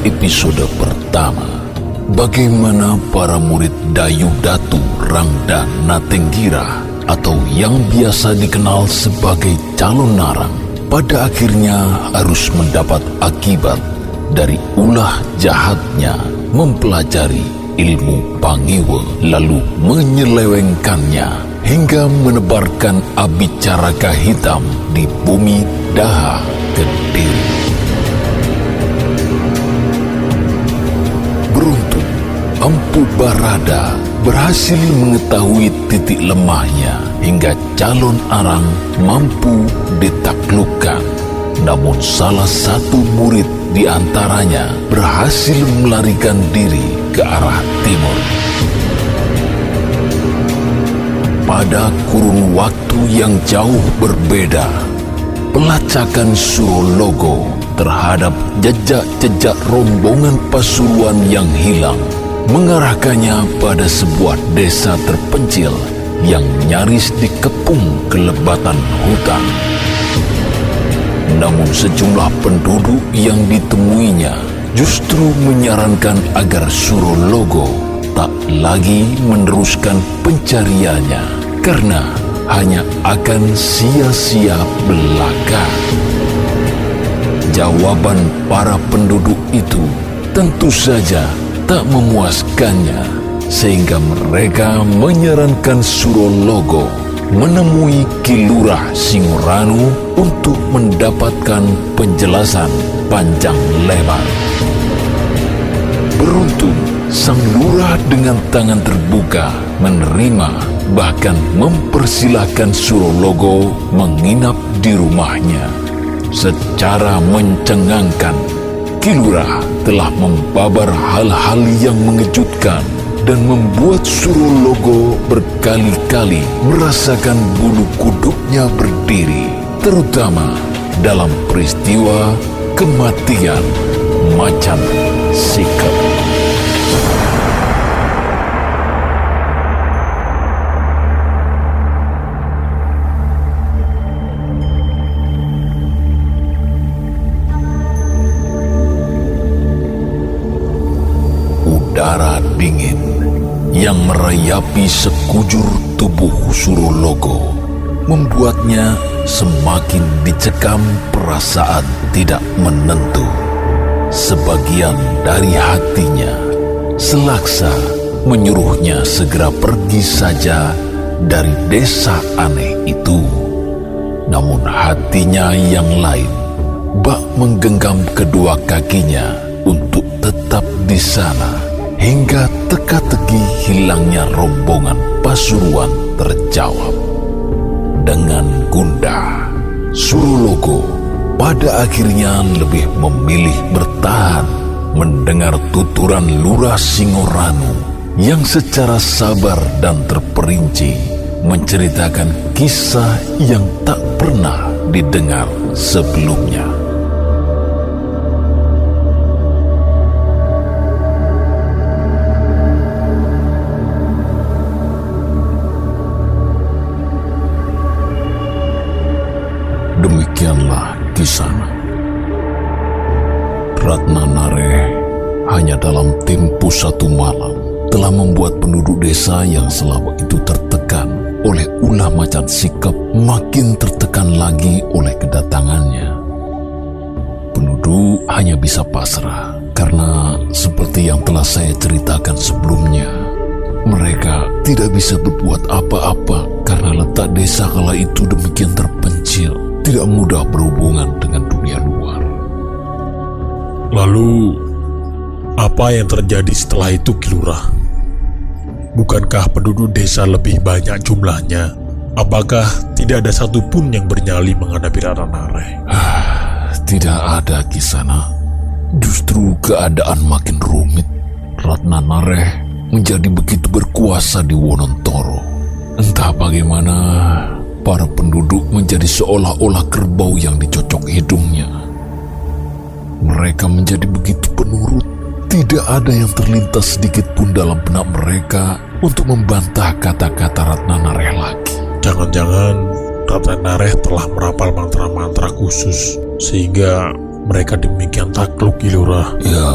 episode pertama, bagaimana para murid Dayu Datu Rangda Natenggira atau yang biasa dikenal sebagai calon narang pada akhirnya harus mendapat akibat dari ulah jahatnya mempelajari ilmu Pangewa lalu menyelewengkannya hingga menebarkan abicaraka hitam di bumi Daha Kediri. Beruntung Empu Barada berhasil mengetahui titik lemahnya hingga calon arang mampu ditaklukkan. Namun salah satu murid di antaranya berhasil melarikan diri ke arah timur. Pada kurun waktu yang jauh berbeda, pelacakan Surologo terhadap jejak-jejak rombongan Pasuruan yang hilang mengarahkannya pada sebuah desa terpencil yang nyaris dikepung kelebatan hutan. Namun sejumlah penduduk yang ditemuinya justru menyarankan agar Surologo tak lagi meneruskan pencariannya karena hanya akan sia-sia belaka. Jawaban para penduduk itu tentu saja tak memuaskannya, sehingga mereka menyarankan Surologo menemui Ki Lurah Singoranu untuk mendapatkan penjelasan panjang lebar. Beruntung, sang lurah dengan tangan terbuka menerima bahkan mempersilahkan Surologo menginap di rumahnya. Secara mencengangkan, Ki Lurah telah membabar hal-hal yang mengejutkan dan membuat Surologo berkali-kali merasakan bulu kuduknya berdiri, terutama dalam peristiwa kematian Macan Sikap. Udara dingin yang merayapi sekujur tubuh Surologo membuatnya semakin dicekam perasaan tidak menentu. Sebagian dari hatinya selaksa menyuruhnya segera pergi saja dari desa aneh itu. Namun hatinya yang lain bak menggenggam kedua kakinya untuk tetap di sana hingga teka-teki hilangnya rombongan Pasuruan terjawab. Dengan gundah, Surologo pada akhirnya lebih memilih bertahan mendengar tuturan Lurah Singoranu yang secara sabar dan terperinci menceritakan kisah yang tak pernah didengar sebelumnya. Demikianlah kisahnya. Ratna Nareh hanya dalam tempo satu malam telah membuat penduduk desa yang selama itu tertekan oleh ulah Macan Sikap makin tertekan lagi oleh kedatangannya. Penduduk hanya bisa pasrah karena seperti yang telah saya ceritakan sebelumnya, mereka tidak bisa berbuat apa-apa karena letak desa kala itu demikian terpencil, tidak mudah berhubungan dengan dunia luar. Lalu, apa yang terjadi setelah itu, Ki Lurah? Bukankah penduduk desa lebih banyak jumlahnya? Apakah tidak ada satupun yang bernyali menghadapi Ratna Nareh? Tidak ada, Kisana. Justru keadaan makin rumit. Ratna Nareh menjadi begitu berkuasa di Wonontoro. Entah bagaimana para penduduk menjadi seolah-olah kerbau yang dicocok hidungnya. Mereka menjadi begitu penurut, tidak ada yang terlintas sedikit pun dalam benak mereka untuk membantah kata-kata Ratna Nareh lagi. Jangan-jangan Ratna Nareh telah merapal mantra-mantra khusus sehingga mereka demikian takluk, Kilurah? Ya,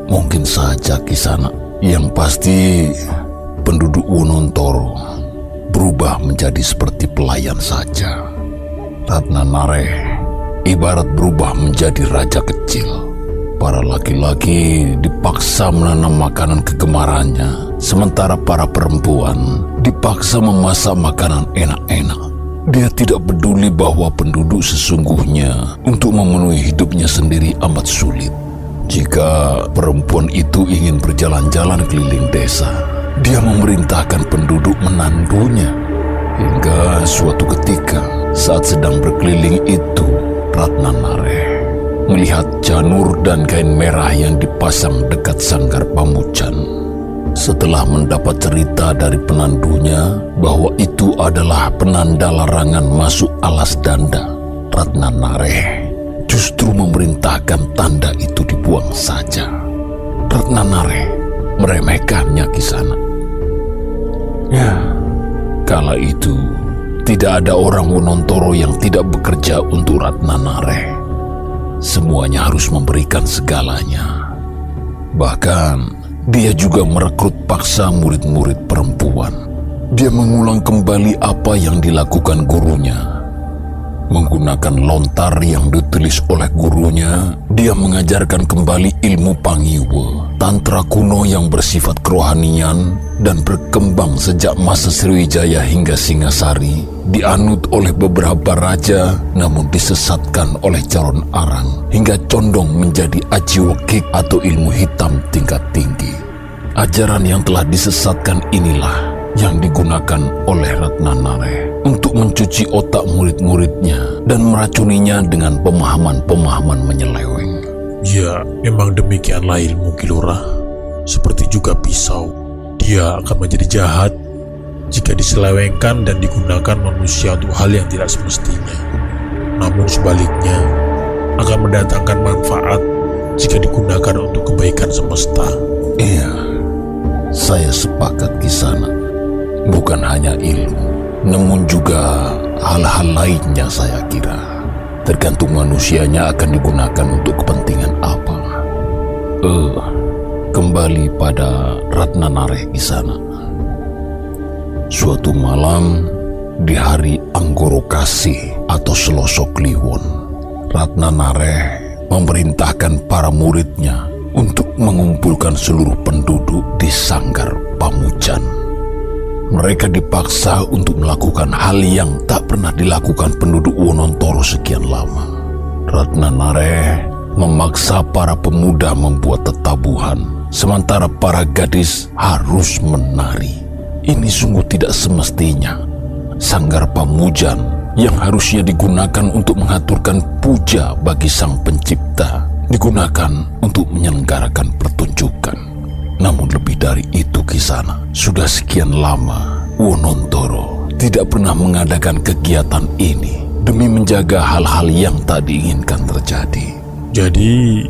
mungkin saja Kisana. Yang pasti penduduk Wonontoro berubah menjadi seperti pelayan saja. Ratna Nareh ibarat berubah menjadi raja kecil. Para laki-laki dipaksa menanam makanan kegemarannya, sementara para perempuan dipaksa memasak makanan enak-enak. Dia tidak peduli bahwa penduduk sesungguhnya untuk memenuhi hidupnya sendiri amat sulit. Jika perempuan itu ingin berjalan-jalan keliling desa, dia memerintahkan penduduk menandunya. Hingga suatu ketika, saat sedang berkeliling itu, Ratna Nareh melihat janur dan kain merah yang dipasang dekat sanggar Pamujan. Setelah mendapat cerita dari penandunya bahwa itu adalah penanda larangan masuk alas danda, Ratna Nareh justru memerintahkan tanda itu dibuang saja. Ratna Nareh meremehkannya Kisana. Ya, kala itu tidak ada orang Wonontoro yang tidak bekerja untuk Ratna Nareh. Semuanya harus memberikan segalanya. Bahkan dia juga merekrut paksa murid-murid perempuan. Dia mengulang kembali apa yang dilakukan gurunya. Menggunakan lontar yang ditulis oleh gurunya, dia mengajarkan kembali ilmu Pangyiwa, tantra kuno yang bersifat kerohanian dan berkembang sejak masa Sriwijaya hingga Singasari, dianut oleh beberapa raja namun disesatkan oleh calon arang hingga condong menjadi ajiwekik atau ilmu hitam tingkat tinggi. Ajaran yang telah disesatkan inilah yang digunakan oleh Ratna Nareh untuk mencuci otak murid-muridnya dan meracuninya dengan pemahaman-pemahaman menyeleweng. Ya, memang demikianlah ilmu Kilurah. Seperti juga pisau, dia akan menjadi jahat jika diselewengkan dan digunakan manusia untuk hal yang tidak semestinya. Namun sebaliknya, akan mendatangkan manfaat jika digunakan untuk kebaikan semesta. Iya, saya sepakat Kisana. Bukan hanya ilmu, namun juga hal-hal lainnya saya kira. Tergantung manusianya akan digunakan untuk kepentingan apa. Kembali pada Ratna Nareh Kisana. Suatu malam, di hari Anggoro Kasih atau Selasa Kliwon, Ratna Nareh memerintahkan para muridnya untuk mengumpulkan seluruh penduduk di sanggar Pamujan. Mereka dipaksa untuk melakukan hal yang tak pernah dilakukan penduduk Wonontoro sekian lama. Ratna Nareh memaksa para pemuda membuat tetabuhan, sementara para gadis harus menari. Ini sungguh tidak semestinya. Sanggar Pamujan yang harusnya digunakan untuk mengaturkan puja bagi Sang Pencipta, digunakan untuk menyelenggarakan pertunjukan. Namun lebih dari itu Kisana, sudah sekian lama Wonontoro tidak pernah mengadakan kegiatan ini demi menjaga hal-hal yang tak diinginkan terjadi. Jadi,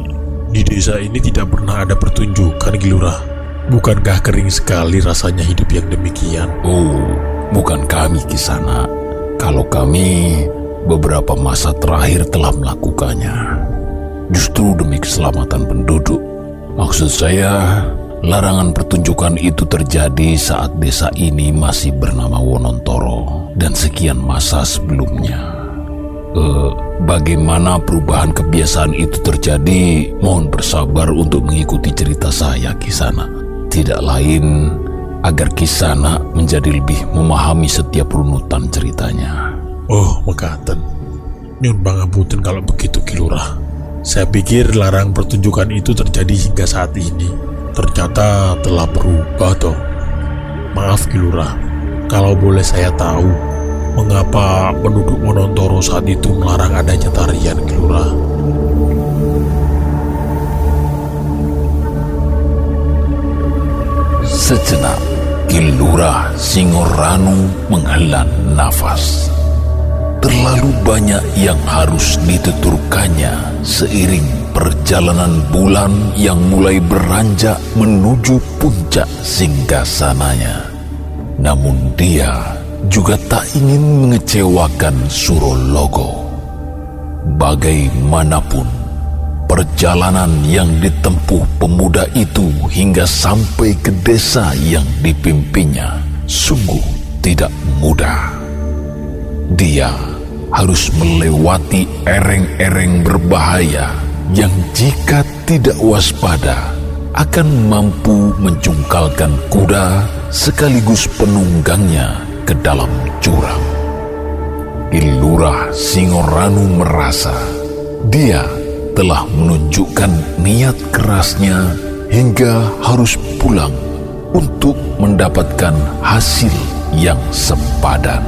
di desa ini tidak pernah ada pertunjukan, Kilurah. Bukankah kering sekali rasanya hidup yang demikian? Oh, bukan kami Kisana. Kalau kami beberapa masa terakhir telah melakukannya, justru demi keselamatan penduduk. Maksud saya, larangan pertunjukan itu terjadi saat desa ini masih bernama Wonontoro dan sekian masa sebelumnya. Bagaimana perubahan kebiasaan itu terjadi? Mohon bersabar untuk mengikuti cerita saya Kisana. Tidak lain agar Kisana menjadi lebih memahami setiap runutan ceritanya. Oh, mekaten. Nyun pangapunten kalau begitu Kilurah. Saya pikir larang pertunjukan itu terjadi hingga saat ini. Ternyata telah berubah toh. Maaf Kilurah, kalau boleh saya tahu, mengapa penduduk Wonontoro saat itu melarang adanya tarian Kilurah? Sejenak, Kilurah Singoranu menghela nafas. Terlalu banyak yang harus dituturkannya seiring perjalanan bulan yang mulai beranjak menuju puncak singgasananya. Namun dia juga tak ingin mengecewakan Surologo. Bagaimanapun, perjalanan yang ditempuh pemuda itu hingga sampai ke desa yang dipimpinnya sungguh tidak mudah. Dia harus melewati ereng-ereng berbahaya yang jika tidak waspada akan mampu menjungkalkan kuda sekaligus penunggangnya ke dalam jurang. Ki Lurah Singoranu merasa dia telah menunjukkan niat kerasnya hingga harus pulang untuk mendapatkan hasil yang sepadan.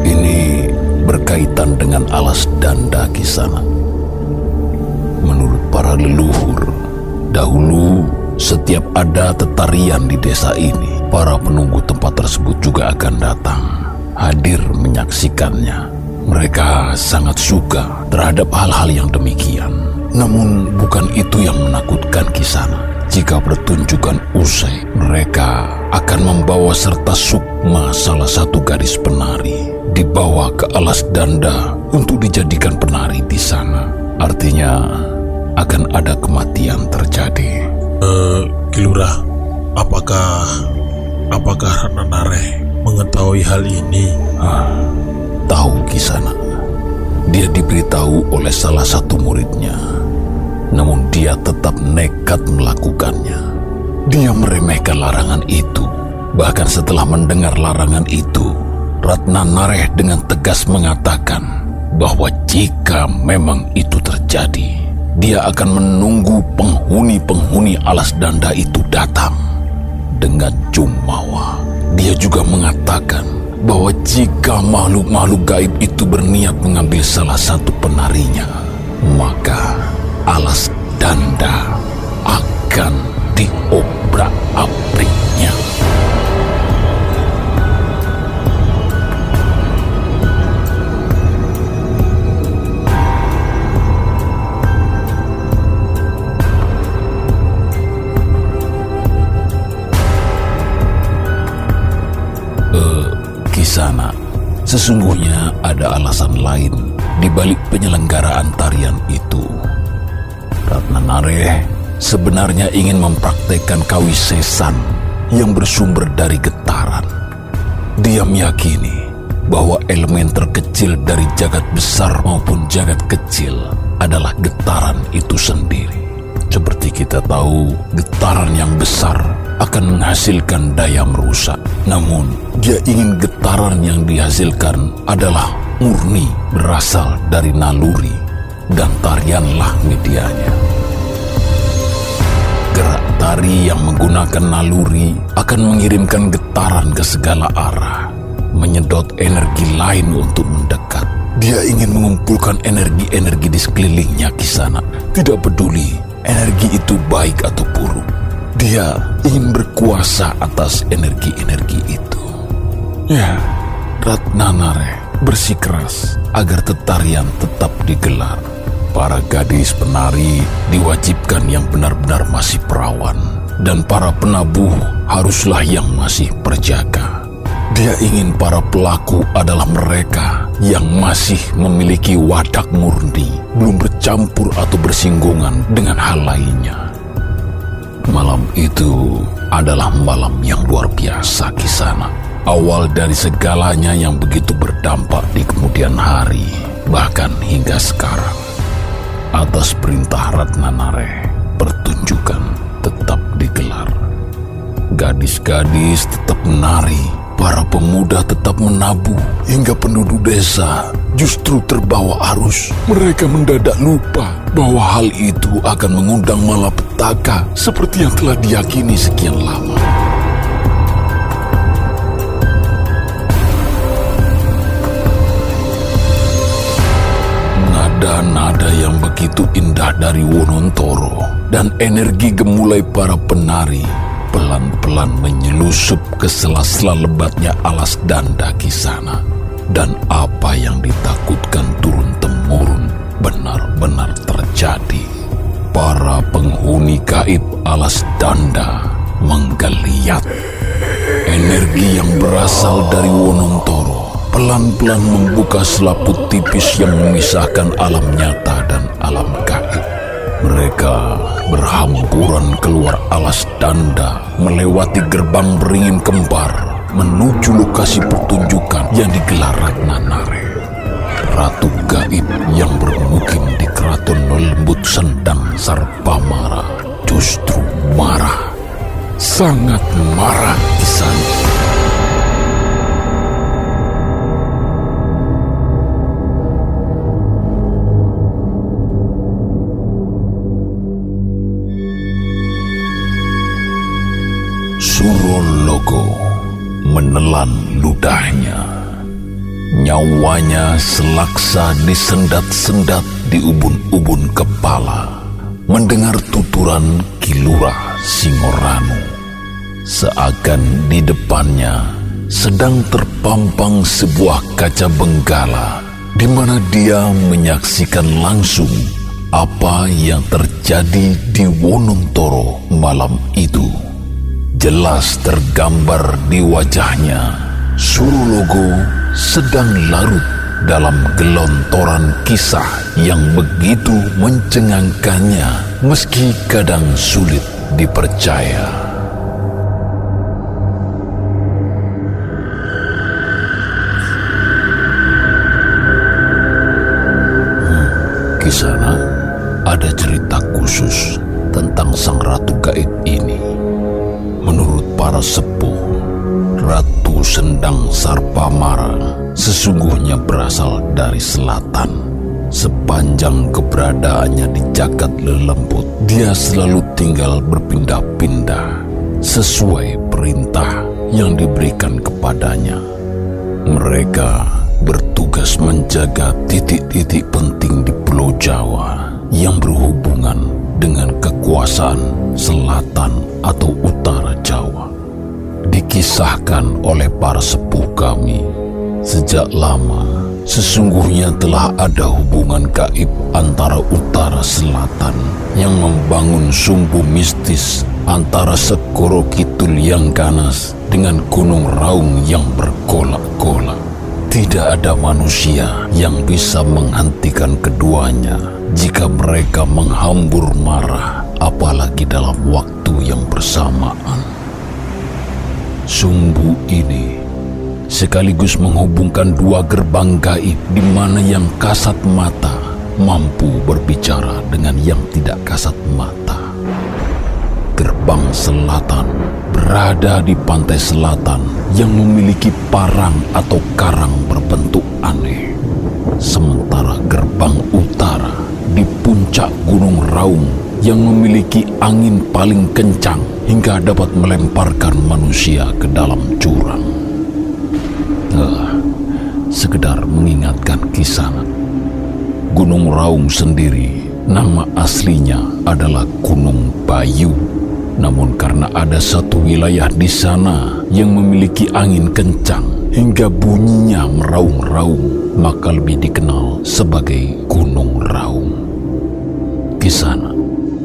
Ini berkaitan dengan alas danda Kisana. Menurut para leluhur, dahulu setiap ada tetarian di desa ini, para penunggu tempat tersebut juga akan datang, hadir menyaksikannya. Mereka sangat suka terhadap hal-hal yang demikian. Namun bukan itu yang menakutkan Kisana. Jika pertunjukan usai, mereka akan membawa serta Sukma, salah satu gadis penari, dibawa ke alas danda untuk dijadikan penari di sana. Artinya akan ada kematian terjadi. Ki Lurah, apakah Ratna Nareh mengetahui hal ini? Tahu Kisana. Dia diberitahu oleh salah satu muridnya. Namun dia tetap nekat melakukannya. Dia meremehkan larangan itu. Bahkan setelah mendengar larangan itu, Ratna Nareh dengan tegas mengatakan bahwa jika memang itu terjadi, dia akan menunggu penghuni-penghuni alas danda itu datang. Dengan jumawa, dia juga mengatakan bahwa jika makhluk-makhluk gaib itu berniat mengambil salah satu penarinya, maka alas danda akan diobrak-abriknya. Kisana, sesungguhnya ada alasan lain di balik penyelenggaraan tarian itu. Ratna Nareh sebenarnya ingin mempraktekkan kawisesan yang bersumber dari getaran. Dia meyakini bahwa elemen terkecil dari jagat besar maupun jagat kecil adalah getaran itu sendiri. Seperti kita tahu, getaran yang besar akan menghasilkan daya merusak. Namun, dia ingin getaran yang dihasilkan adalah murni berasal dari naluri, dan tarianlah medianya. Gerak tari yang menggunakan naluri akan mengirimkan getaran ke segala arah, menyedot energi lain untuk mendekat. Dia ingin mengumpulkan energi-energi di sekelilingnya Kisana, tidak peduli energi itu baik atau buruk. Dia ingin berkuasa atas energi-energi itu. Ya, Ratna Nareh bersikeras agar tetarian tetap digelar. Para gadis penari diwajibkan yang benar-benar masih perawan, dan para penabuh haruslah yang masih berjaga. Dia ingin para pelaku adalah mereka yang masih memiliki watak murni, belum bercampur atau bersinggungan dengan hal lainnya. Malam itu adalah malam yang luar biasa Kisana. Awal dari segalanya yang begitu berdampak di kemudian hari, bahkan hingga sekarang. Atas perintah Ratna Nareh, pertunjukan tetap digelar. Gadis-gadis tetap menari, para pemuda tetap menabuh, hingga penduduk desa justru terbawa arus. Mereka mendadak lupa bahwa hal itu akan mengundang malapetaka seperti yang telah diyakini sekian lama. Nada-nada yang begitu indah dari Wonontoro dan energi gemulai para penari pelan-pelan menyelusup ke sela-sela lebatnya alas danda Kisana. Dan apa yang ditakutkan turun-temurun benar-benar terjadi. Para penghuni gaib alas danda menggeliat. Energi yang berasal dari Wonontoro pelan-pelan membuka selaput tipis yang memisahkan alam nyata dan alam gaib. Mereka berhamburan keluar alas Danda, melewati gerbang beringin kembar, menuju lokasi pertunjukan yang digelar Ratna Nare. Ratu gaib yang bermukim di keraton lembut Sendang Sarpamara justru marah. Sangat marah Kisan. Surologo menelan ludahnya. Nyawanya selaksa disendat-sendat di ubun-ubun kepala mendengar tuturan Kilura Singoranu. Seakan di depannya sedang terpampang sebuah kaca benggala di mana dia menyaksikan langsung apa yang terjadi di Wonontoro malam itu. Jelas tergambar di wajahnya, Surologo sedang larut dalam gelontoran kisah yang begitu mencengangkannya, meski kadang sulit dipercaya. Kisana, ada cerita khusus tentang sang ratu gaib ini. Menurut para sepuh, Ratu Sendang Sarpamara sesungguhnya berasal dari selatan. Sepanjang keberadaannya di jagat lelembut, dia selalu tinggal berpindah-pindah sesuai perintah yang diberikan kepadanya. Mereka bertugas menjaga titik-titik penting di Pulau Jawa yang berhubungan dengan kekuasaan selatan atau utara Jawa. Dikisahkan oleh para sepuh kami, sejak lama sesungguhnya telah ada hubungan gaib antara utara selatan yang membangun sumbu mistis antara Segoro Kidul yang ganas dengan Gunung Raung yang bergolak-golak. Tidak ada manusia yang bisa menghentikan keduanya jika mereka menghambur marah, apalagi dalam waktu yang bersamaan. Sumbu ini sekaligus menghubungkan dua gerbang gaib di mana yang kasat mata mampu berbicara dengan yang tidak kasat mata. Gerbang selatan berada di pantai selatan yang memiliki parang atau karang berbentuk aneh. Sementara gerbang utara di puncak Gunung Raung yang memiliki angin paling kencang hingga dapat melemparkan manusia ke dalam jurang. Sekedar mengingatkan Kisanak, Gunung Raung sendiri nama aslinya adalah Gunung Bayu. Namun karena ada satu wilayah di sana yang memiliki angin kencang hingga bunyinya meraung-raung, maka lebih dikenal sebagai Gunung Raung. Kisana,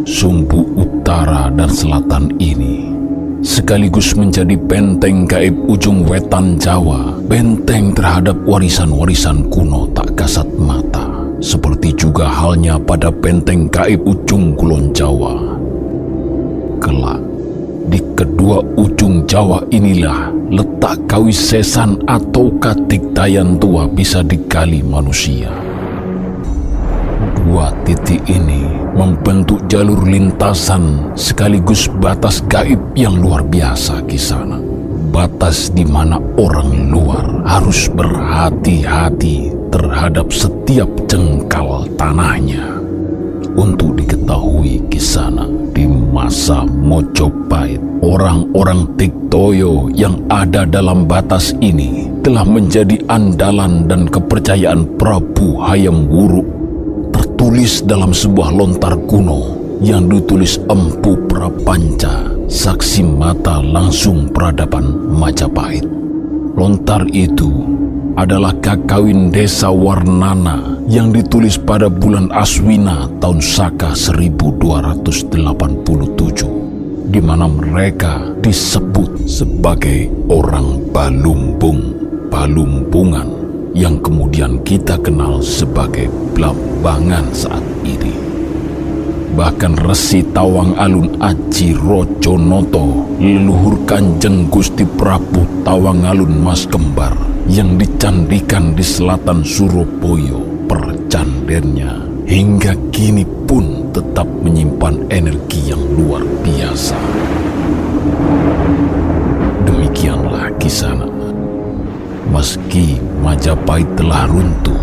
sumbu utara dan selatan ini sekaligus menjadi benteng gaib ujung wetan Jawa, benteng terhadap warisan-warisan kuno tak kasat mata, seperti juga halnya pada benteng gaib ujung kulon Jawa. Kelak, di kedua ujung Jawa inilah letak Kawisesan atau Katigdayan tua bisa digali manusia. Dua titik ini membentuk jalur lintasan sekaligus batas gaib yang luar biasa Kisana. Batas di mana orang luar harus berhati-hati terhadap setiap jengkal tanahnya. Untuk diketahui Kisana, di masa Mojopahit, orang-orang Tiktoyo yang ada dalam batas ini telah menjadi andalan dan kepercayaan Prabu Hayam Wuruk. Tertulis dalam sebuah lontar kuno yang ditulis Empu Prapanca, saksi mata langsung peradaban Majapahit. Lontar itu adalah kakawin Desa Warnana yang ditulis pada bulan Aswina tahun Saka 1287. di mana mereka disebut sebagai orang Balumbung, Balumpungan, yang kemudian kita kenal sebagai Blambangan saat ini. Bahkan Resi Tawang Alun Aji Rojonoto, leluhur Kanjeng Gusti Prabu Tawang Alun Mas Kembar, yang dicandikan di selatan Surabaya percandennya, hingga kini pun tetap menyimpan energi yang luar biasa. Demikianlah kisah. Meski Majapahit telah runtuh,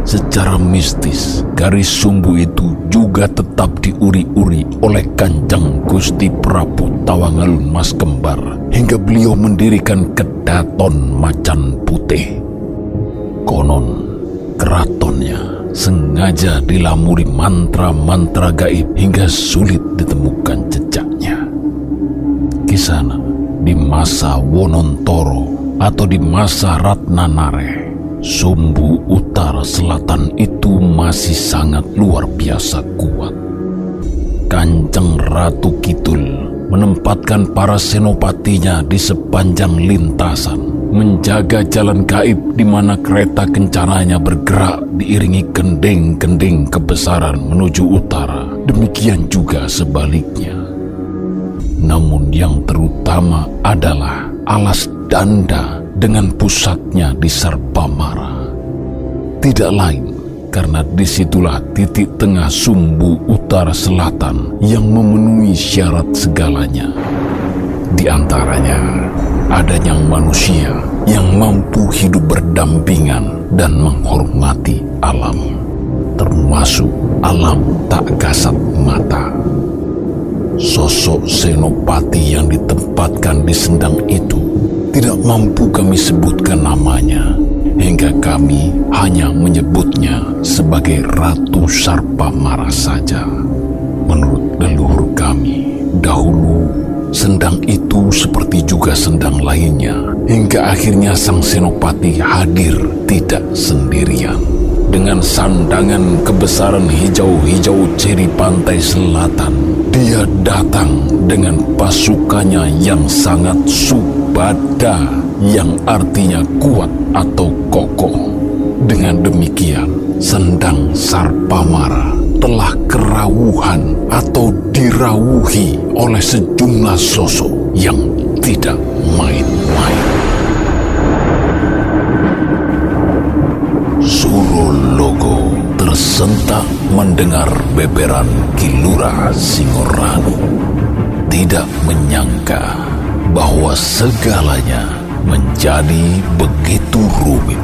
secara mistis garis sumbu itu juga tetap diuri-uri oleh Kanjeng Gusti Prabu Tawang Alun Mas Kembar hingga beliau mendirikan Kedaton Macan Putih. Konon keratonnya sengaja dilamuri mantra-mantra gaib hingga sulit ditemukan jejaknya. Kisana, di masa Wonontoro atau di masa Ratnanare, sumbu utara selatan itu masih sangat luar biasa kuat. Kanjeng Ratu Kidul menempatkan para senopatinya di sepanjang lintasan, menjaga jalan gaib di mana kereta kencananya bergerak diiringi gending-gending kebesaran menuju utara. Demikian juga sebaliknya. Namun yang terutama adalah alas Danda dengan pusatnya di Sarbamara. Tidak lain karena disitulah titik tengah sumbu utara selatan yang memenuhi syarat segalanya. Di antaranya adanya manusia yang mampu hidup berdampingan dan menghormati alam, termasuk alam tak kasat mata. Sosok senopati yang ditempatkan di sendang itu tidak mampu kami sebutkan namanya, hingga kami hanya menyebutnya sebagai Ratu Sarbamara saja. Menurut leluhur kami, dahulu sendang itu seperti juga sendang lainnya, hingga akhirnya sang senopati hadir tidak sendirian. Dengan sandangan kebesaran hijau-hijau ciri pantai selatan, dia datang dengan pasukannya yang sangat subada, yang artinya kuat atau kokoh. Dengan demikian, sendang Sarbamara telah kerawuhan atau dirawuhi oleh sejumlah sosok yang tidak main-main. Surologo tersentak mendengar beberan Kilura Singoranu. Tidak menyangka bahwa segalanya menjadi begitu rumit.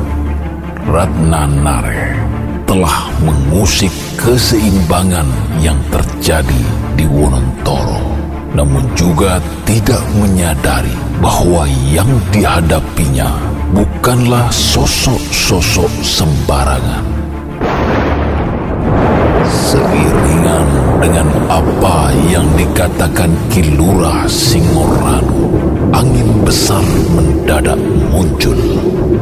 Ratnanare telah mengusik keseimbangan yang terjadi di Wonontoro, namun juga tidak menyadari bahwa yang dihadapinya bukanlah sosok-sosok sembarangan. Seiringan dengan apa yang dikatakan Kilura Singoranu, angin besar mendadak muncul,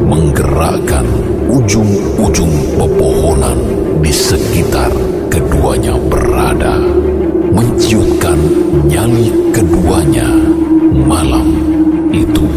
menggerakkan ujung-ujung pepohonan di sekitar keduanya berada, menciutkan nyali keduanya malam itu.